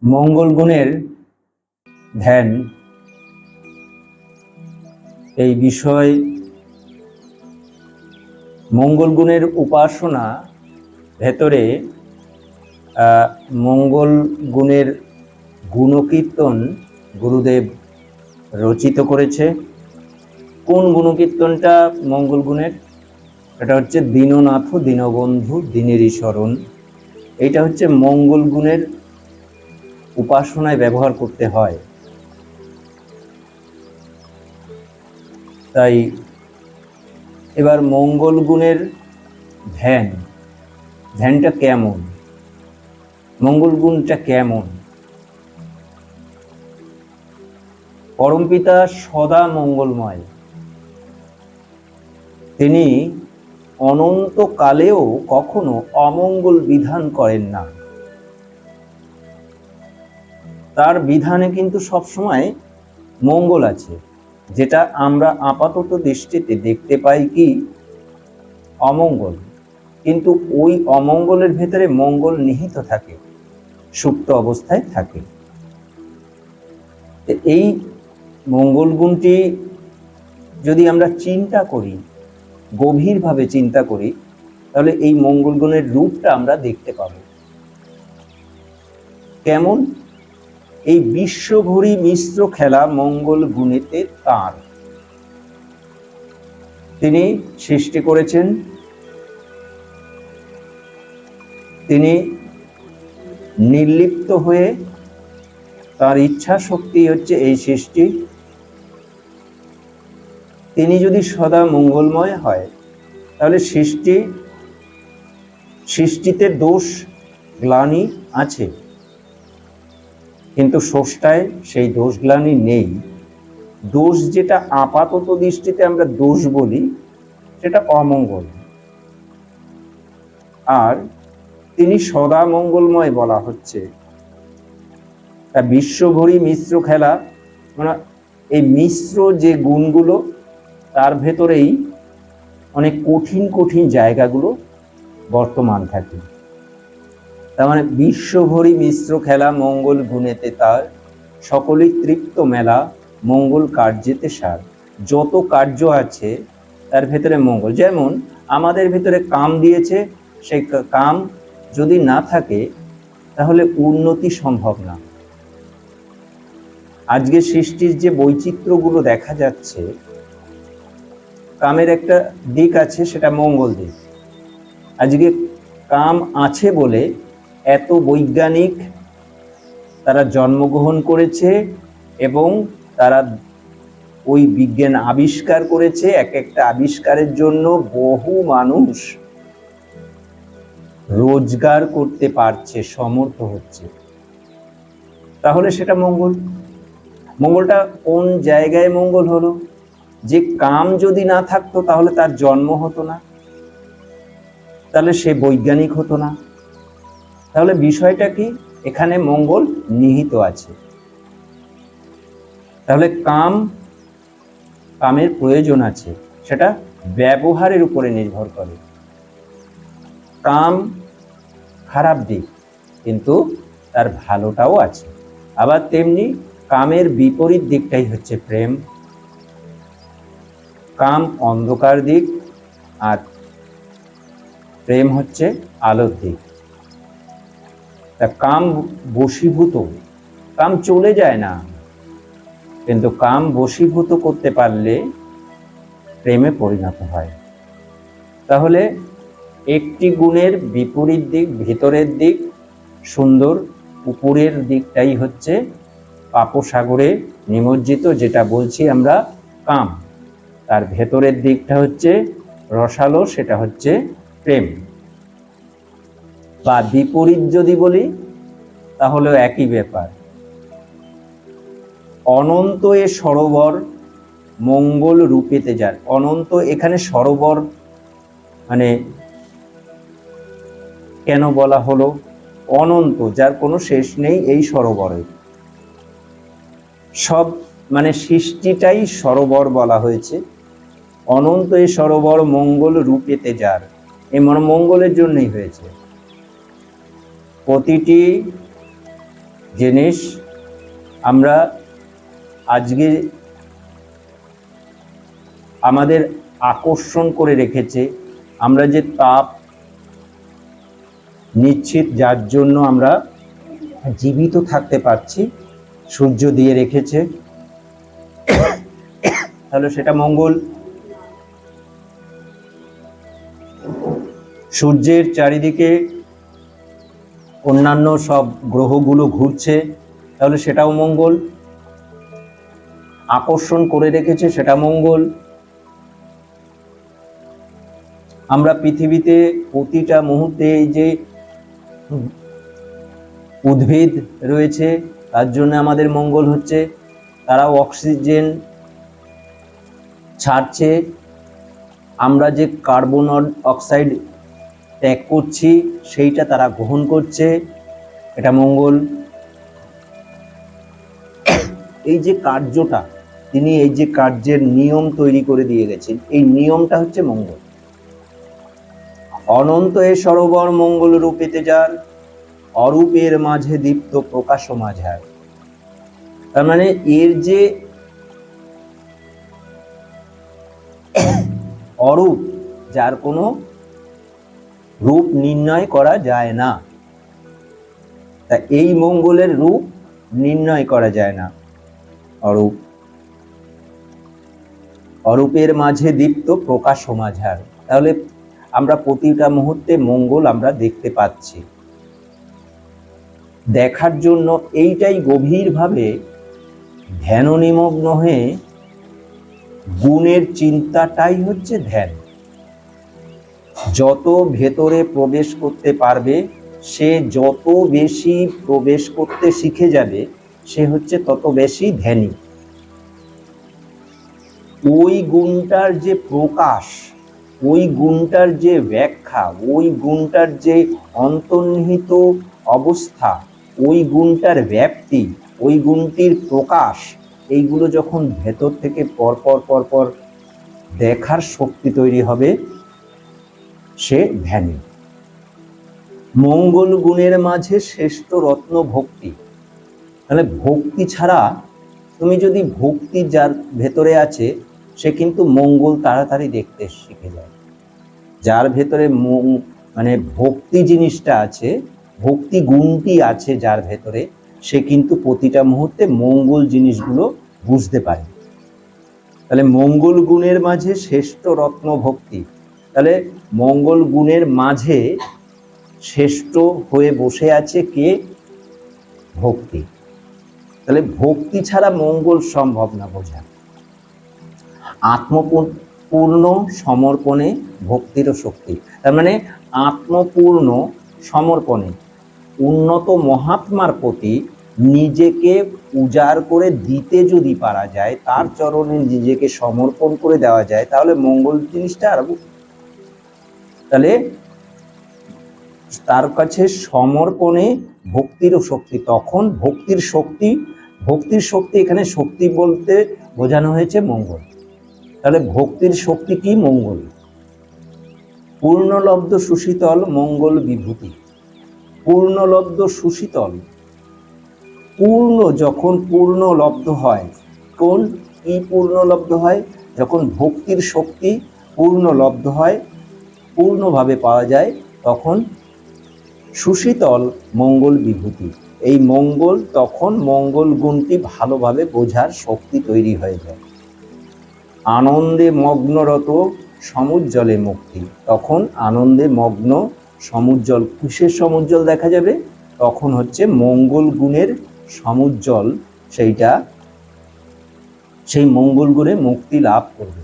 মঙ্গল গুণের ধ্যান এই বিষয় মঙ্গল গুণের উপাসনা ভেতরে মঙ্গল গুণের গুণকীর্তন গুরুদেব রচিত করেছে। কোন গুণকীর্তনটা মঙ্গল গুণের? এটা হচ্ছে দীননাথ দীনবন্ধু দীনেরই শরণ। এটা হচ্ছে মঙ্গল গুণের উপাসনায় ব্যবহার করতে হয়। তাই এবার মঙ্গল গুণের ধ্যানটা কেমন, মঙ্গল গুণটা কেমন? পরমপিতা সদা মঙ্গলময়, তিনি অনন্তকালেও কখনো অমঙ্গল বিধান করেন না। তার বিধানে কিন্তু সবসময় মঙ্গল আছে, যেটা আমরা আপাতত দৃষ্টিতে দেখতে পাই কি অমঙ্গল, কিন্তু ওই অমঙ্গলের ভেতরে মঙ্গল নিহিত থাকে, সুপ্ত অবস্থায় থাকে। এই মঙ্গল গুণটি যদি আমরা চিন্তা করি, গভীরভাবে চিন্তা করি, তাহলে এই মঙ্গল গুণের রূপটা আমরা দেখতে পাব। কেমন? এই বিশ্বঘড়ি মিশ্র খেলা মঙ্গল গুণেতে তার। তিনি সৃষ্টি করেছেন, তিনি নির্লিপ্ত হয়ে, তার ইচ্ছা শক্তি হচ্ছে এই সৃষ্টি। তিনি যদি সদা মঙ্গলময় হয়, তাহলে সৃষ্টিতে দোষ গ্লানি আছে, কিন্তু স্রষ্টায় সেই দোষ গ্লানি নেই। দোষ যেটা আপাতত দৃষ্টিতে আমরা দোষ বলি, সেটা অমঙ্গল। আর তিনি সদা মঙ্গলময় বলা হচ্ছে। তা বিশ্বঘড়ি মিশ্র খেলা, মানে এই মিশ্র যে গুণগুলো, তার ভেতরেই অনেক কঠিন কঠিন জায়গাগুলো বর্তমান থাকে। তার মানে বিশ্বঘড়ি মিশ্র খেলা মঙ্গল গুণেতে তার, সকলেই তৃপ্ত মেলা মঙ্গল কার্যেতে সার। যত কার্য আছে তার ভেতরে মঙ্গল। যেমন আমাদের ভেতরে কাম দিয়েছে, সেই কাম যদি না থাকে তাহলে উন্নতি সম্ভব না। আজকে সৃষ্টির যে বৈচিত্র্যগুলো দেখা যাচ্ছে, কামের একটা দিক আছে, সেটা মঙ্গল দিক। আজকে কাম আছে বলে এত বৈজ্ঞানিক তারা জন্মগ্রহণ করেছে এবং তারা ওই বিজ্ঞান আবিষ্কার করেছে। এক একটা আবিষ্কারের জন্য বহু মানুষ রোজগার করতে পারছে, সমর্থ হচ্ছে। তাহলে সেটা মঙ্গল। মঙ্গলটা কোন জায়গায় মঙ্গল হলো? যে কাম যদি না থাকতো তাহলে তার জন্ম হতো না, তাহলে সে বৈজ্ঞানিক হতো না। তাহলে বিষয়টা কি? এখানে মঙ্গল নিহিত আছে। তাহলে কামের প্রয়োজন আছে, সেটা ব্যবহারের উপরে নির্ভর করে। কাম খারাপ দিক, কিন্তু তার ভালোটাও আছে। আবার তেমনি কামের বিপরীত দিকটাই হচ্ছে প্রেম। কাম অন্ধকার দিক, আর প্রেম হচ্ছে আলোর দিক। তা কাম বশীভূত, কাম চলে যায় না, কিন্তু কাম বশীভূত করতে পারলে প্রেমে পরিণত হয়। তাহলে একটি গুণের বিপরীত দিক, ভিতরের দিক সুন্দর, উপরের দিকটাই হচ্ছে পাপসাগরে নিমজ্জিত, যেটা বলছি আমরা কাম। তার ভেতরের দিকটা হচ্ছে রসালো, সেটা হচ্ছে প্রেম। বা বিপরীত যদি বলি তাহলেও একই ব্যাপার। অনন্ত এ সরোবর মঙ্গল রূপেতে যার। অনন্ত এখানে সরোবর মানে কেন বলা হলো? অনন্ত, যার কোনো শেষ নেই এই সরোবরে। সব মানে সৃষ্টিটাই সরোবর বলা হয়েছে। অনন্ত এ সরোবর মঙ্গল রূপেতে যার, এই মঙ্গলের জন্যই হয়েছে। প্রতিটি জিনিস আমরা আজকে আমাদের আকর্ষণ করে রেখেছে, আমরা যে তাপ নিশ্চিত যার জন্য আমরা জীবিত থাকতে পারছি, সূর্য দিয়ে রেখেছে, তাহলে সেটা মঙ্গল। সূর্যের চারিদিকে অন্যান্য সব গ্রহগুলো ঘুরছে, তাহলে সেটাও মঙ্গল। আকর্ষণ করে রেখেছে, সেটা মঙ্গল। আমরা পৃথিবীতে প্রতিটা মুহূর্তে এই যে উদ্ভিদ রয়েছে তার জন্য আমাদের মঙ্গল হচ্ছে, তারাও অক্সিজেন ছাড়ছে, আমরা যে কার্বন অক্সাইড ত্যাগ করছি সেইটা তারা গ্রহণ করছে, এটা মঙ্গল। এই যে কার্যটা, তিনি এই যে কার্যের নিয়ম তৈরি করে দিয়ে গেছেন, এই নিয়মটা হচ্ছে মঙ্গল। অনন্ত এ সরোবর মঙ্গল রূপেতে যার, অরূপের মাঝে দীপ্ত প্রকাশ মাঝার। তার মানে এর যে অরূপ, যার কোনো রূপ নির্ণয় করা যায় না, তা এই মঙ্গলের রূপ নির্ণয় করা যায় না, অরূপ। অরূপের মাঝে দীপ্ত প্রকাশ মাঝার, তাহলে আমরা প্রতিটা মুহূর্তে মঙ্গল আমরা দেখতে পাচ্ছি। দেখার জন্য এইটাই গভীরভাবে ধ্যান নিমগ্ন হয়ে, গুণের চিন্তাটাই হচ্ছে ধ্যান। যত ভেতরে প্রবেশ করতে পারবে, সে যত বেশি প্রবেশ করতে শিখে যাবে, সে হচ্ছে তত বেশি ধ্যানী। ওই গুণটার যে প্রকাশ, ওই গুণটার যে ব্যাখ্যা, ওই গুণটার যে অন্তর্নিহিত অবস্থা, ওই গুণটার ব্যাপ্তি, ওই গুণটির প্রকাশ, এইগুলো যখন ভেতর থেকে পরপর পরপর দেখার শক্তি তৈরি হবে, সে ধ্যানী। মঙ্গল গুণের মাঝে শ্রেষ্ঠ রত্ন ভক্তি। তাহলে ভক্তি ছাড়া, তুমি যদি ভক্তি যার ভেতরে আছে, সে কিন্তু মঙ্গল তাড়াতাড়ি দেখতে শিখে যায়। যার ভেতরে মানে ভক্তি জিনিসটা আছে, ভক্তি গুণটি আছে যার ভেতরে, সে কিন্তু প্রতিটা মুহূর্তে মঙ্গল জিনিসগুলো বুঝতে পারে। তাহলে মঙ্গল গুণের মাঝে শ্রেষ্ঠ রত্ন ভক্তি, তাহলে মঙ্গল গুণের মাঝে শ্রেষ্ঠ হয়ে বসে আছে কে? ভক্তি। তাহলে ভক্তি ছাড়া মঙ্গল সম্ভব না বোঝা। আত্মপূর্ণ সমর্পণে ভক্তিরও শক্তি, তার মানে আত্মপূর্ণ সমর্পণে, উন্নত মহাত্মার প্রতি নিজেকে উজাড় করে দিতে যদি পারা যায়, তার চরণে নিজেকে সমর্পণ করে দেওয়া যায়, তাহলে মঙ্গল জিনিসটা আর, তাহলে তার কাছে সমর্পণে ভক্তিরও শক্তি। তখন ভক্তির শক্তি, ভক্তির শক্তি, এখানে শক্তি বলতে বোঝানো হয়েছে মঙ্গল। তাহলে ভক্তির শক্তি কি? মঙ্গল। পূর্ণলব্ধ সুশীতল মঙ্গল বিভূতি। পূর্ণলব্ধ সুশীতল, পূর্ণ যখন পূর্ণলব্ধ হয়, কোন কি পূর্ণলব্ধ হয়? যখন ভক্তির শক্তি পূর্ণলব্ধ হয়, পূর্ণভাবে পাওয়া যায়, তখন সুশীতল মঙ্গল বিভূতি। এই মঙ্গল, তখন মঙ্গল গুণটি ভালোভাবে বোঝার শক্তি তৈরি হয়ে যায়। আনন্দে মগ্নরত সমুজ্জ্বলে মুক্তি, তখন আনন্দে মগ্ন সমুজ্জ্বল, কিসের সমুজ্জ্বল দেখা যাবে? তখন হচ্ছে মঙ্গল গুণের সমুজ্জ্বল, সেইটা, সেই মঙ্গল গুণে মুক্তি লাভ করবে।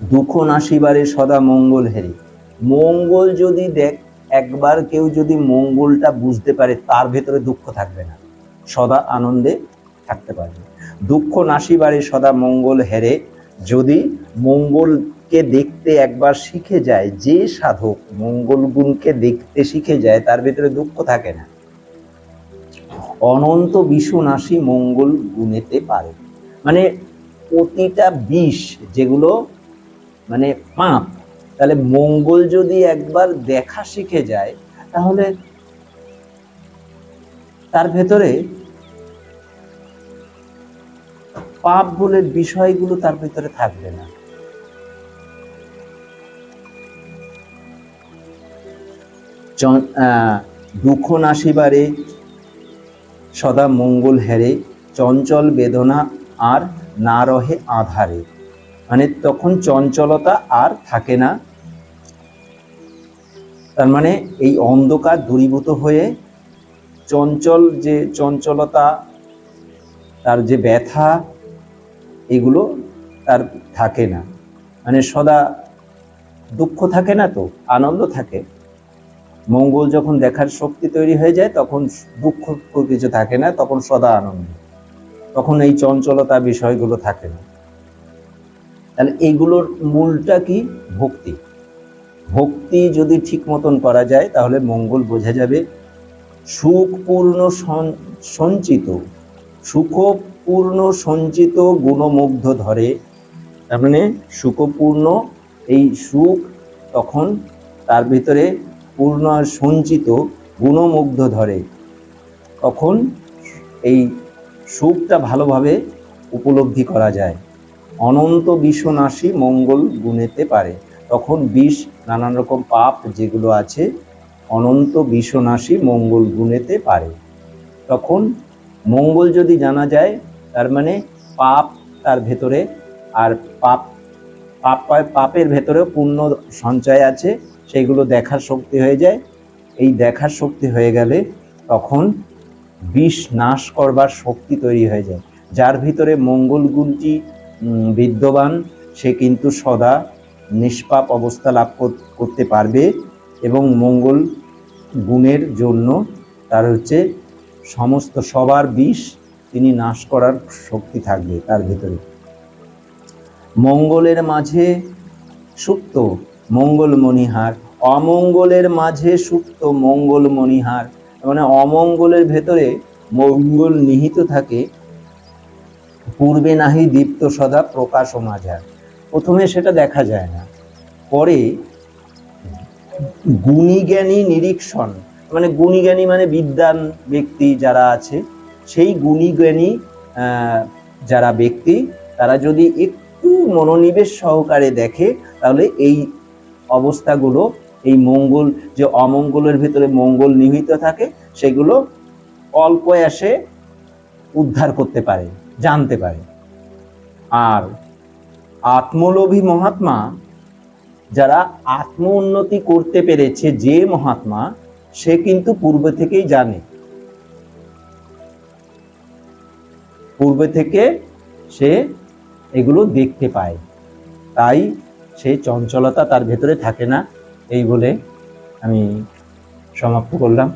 দুঃখ নাশিবারে সদা মঙ্গল হেরি। মঙ্গল যদি একবার কেউ যদি মঙ্গলটা বুঝতে পারে, তার ভেতরে দুঃখ থাকবে না, সদা আনন্দে থাকতে পারবে। দুঃখ নাশিবারে সদা মঙ্গল হেরে, যদি মঙ্গলকে দেখতে একবার শিখে যায়, যে সাধক মঙ্গল গুণকে দেখতে শিখে যায়, তার ভেতরে দুঃখ থাকে না। অনন্ত বিশ্বনাশী মঙ্গল গুণেতে পারে, মানে প্রতিটা বিষ যেগুলো মানে পাপ, তাহলে মঙ্গল যদি একবার দেখা শিখে যায়, তাহলে তার ভেতরে পাপ বলে বিষয়গুলো তার ভেতরে থাকবে না। দুঃখ নাসিবারে সদা মঙ্গল হেরে, চঞ্চল বেদনা আর না রহে আধারে। মানে তখন চঞ্চলতা আর থাকে না, তার মানে এই অন্ধকার দূরীভূত হয়ে যে চঞ্চলতা, তার যে ব্যথা, এগুলো তার থাকে না। মানে সদা দুঃখ থাকে না, তো আনন্দ থাকে। মঙ্গল যখন দেখার শক্তি তৈরি হয়ে যায় তখন দুঃখ কিছু থাকে না, তখন সদা আনন্দ, তখন এই চঞ্চলতা বিষয়গুলো থাকে না। তাহলে এইগুলোর মূলটা কি? ভক্তি। ভক্তি যদি ঠিক মতন করা যায় তাহলে মঙ্গল বোঝা যাবে। সুখপূর্ণ সঞ্চিত গুণমুগ্ধ ধরে, তার মানে সুখপূর্ণ এই সুখ তখন তার ভিতরে পূর্ণ আর সঞ্চিত গুণমুগ্ধ ধরে, তখন এই সুখটা ভালোভাবে উপলব্ধি করা যায়। অনন্ত বিষনাশী মঙ্গল গুণেতে পারে, তখন বিষ, নানান রকম পাপ যেগুলো আছে, অনন্ত বিষনাশী মঙ্গল গুণেতে পারে। তখন মঙ্গল যদি জানা যায়, তার মানে পাপ তার ভেতরে, আর পাপের ভেতরেও পুণ্য সঞ্চয় আছে, সেগুলো দেখার শক্তি হয়ে যায়। এই দেখার শক্তি হয়ে গেলে তখন বিষ নাশ করবার শক্তি তৈরি হয়ে যায়। যার ভিতরে মঙ্গল গুণটি বিদ্যমান, সে কিন্তু সদা নিষ্পাপ অবস্থা লাভ করতে পারবে, এবং মঙ্গল গুণের জন্য তার সমস্ত সবার বিষ তিনি নাশ করার শক্তি থাকবে তার ভিতরে। মঙ্গলের মাঝে সুপ্ত মঙ্গল মণিহার, অমঙ্গলের মাঝে সুপ্ত মঙ্গল মণিহার, মানে অমঙ্গলের ভেতরে মঙ্গল নিহিত থাকে। পূর্বে নাহি দীপ্ত সদা প্রকাশ মাঝার, প্রথমে সেটা দেখা যায় না, পরে গুণীজ্ঞানী নিরীক্ষণ, মানে গুণীজ্ঞানী মানে বিদ্বান ব্যক্তি যারা আছে, সেই গুণীজ্ঞানী যারা ব্যক্তি, তারা যদি একটু মনোনিবেশ সহকারে দেখে, তাহলে এই অবস্থাগুলো, এই মঙ্গল যে অমঙ্গলের ভিতরে মঙ্গল নিহিত থাকে, সেগুলো অল্প এসে উদ্ধার করতে পারে, জানতে পারে। আর আত্মলোভী মহাত্মা, যারা আত্ম উন্নতি করতে পেরেছে যে মহাত্মা, সে কিন্তু পূর্বে থেকেই জানে, পূর্বে থেকে সে এগুলো দেখতে পায়, তাই সেই চঞ্চলতা তার ভেতরে থাকে না। এই বলে আমি সমাপ্ত করলাম।